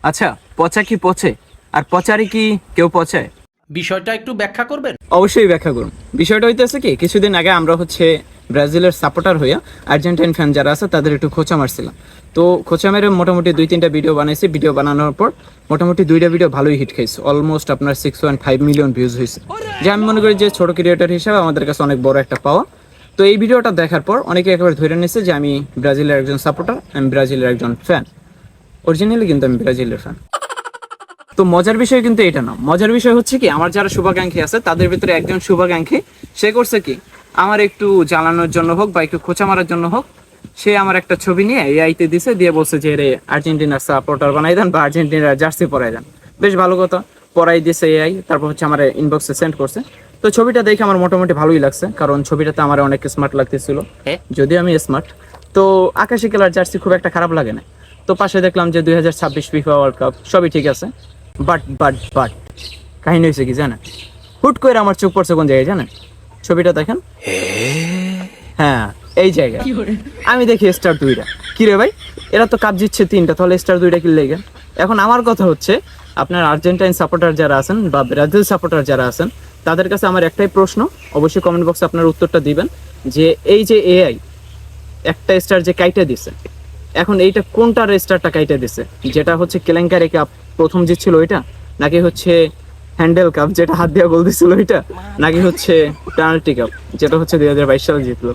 আচ্ছা, পচা কি পচে আর পচারি কি কেউ পচায়? বিষয়টা একটু ব্যাখ্যা করবেন? অবশ্যই ব্যাখ্যা করুন। বিষয়টা হইতেছে কি, কিছুদিন আগে আমরা ব্রাজিলের সাপোর্টার হইয়া আর্জেন্টাইন ফ্যান যারা আছে তাদের একটু খোঁচা মারছিলাম। তো খোঁচা মেরে মোটামুটি 2-3টা ভিডিও বানাইছি। ভিডিও বানানোর পর মোটামুটি 2টা ভিডিও ভালোই হিট খাইছে, অলমোস্ট আপনার 6.5 মিলিয়ন ভিউজ হয়েছে, যে আমি মনে করি যে ছোট ক্রিয়েটর হিসাবে আমাদের কাছে অনেক বড় একটা পাওয়া। তো এই ভিডিওটা দেখার পর অনেকে একেবারে ধরে নিচ্ছে যে আমি ব্রাজিলের একজন সাপোর্টার, আমি ব্রাজিলের একজন ফ্যান। অরিজিনালি কিন্তু আমি ব্রাজিলের ফ্যান। তো মজার বিষয় কিন্তু এটা না, মজার বিষয় হচ্ছে কি, আমার যারা শুভাকাঙ্ক্ষী আছে তাদের ভিতরে একজন শুভাকাঙ্ক্ষী সে করছে কি, আমার একটু জ্বালানোর জন্য হোক বা একটু খোঁচা মারার জন্য হোক, সে আমার একটা ছবি নিয়ে এআইতে দিছে, দিয়ে বলছে যে রে আর্জেন্টিনার সাপোর্টার বানাই দেন বা আর্জেন্টিনার জার্সি পরাই দেন। বেশ ভালো কথা, পরাই দিছে এআই। তারপর আমার ইনবক্সে সেন্ড করছে। তো ছবিটা দেখে আমার মোটামুটি ভালোই লাগছে, কারণ ছবিটাতে আমার অনেক স্মার্ট লাগতেছিল, যদিও আমি স্মার্ট। তো আকাশি কালার জার্সি খুব একটা খারাপ লাগে না। তো পাশে দেখলাম যে 2026 ফিফা ওয়ার্ল্ড কাপ, সবই ঠিক আছে। বাট কাহিনী হয়েছে কি জানেন? হুট করে আমার চোখ পড়ছে কোন জায়গায় জানেন? ছবিটা দেখেন। হ্যাঁ, এই জায়গায় আমি দেখি স্টার 2টা। কি রে ভাই, এরা তো কাপ জিতছে 3টা, তাহলে স্টার 2টা কি লেগে? এখন আমার কথা হচ্ছে, আপনার আর্জেন্টাইন সাপোর্টার যারা আছেন বা ব্রাজিল সাপোর্টার যারা আছেন তাদের কাছে আমার একটাই প্রশ্ন, অবশ্যই কমেন্ট বক্সে আপনার উত্তরটা দিবেন, যে এই যে এআই একটা স্টার যে কাইটা দিছে, এখন এইটা কোনটার স্টারটা কাইটা দিছে? যেটা হচ্ছে কেলেঙ্কারি কাপ প্রথম জিতছিল ওইটা, নাকি হচ্ছে হ্যান্ডেল কাপ যেটা হাত দিয়ে গোল দিছিল ওইটা, নাকি হচ্ছে পেনাল্টি কাপ যেটা হচ্ছে 2022 সালে জিতলো?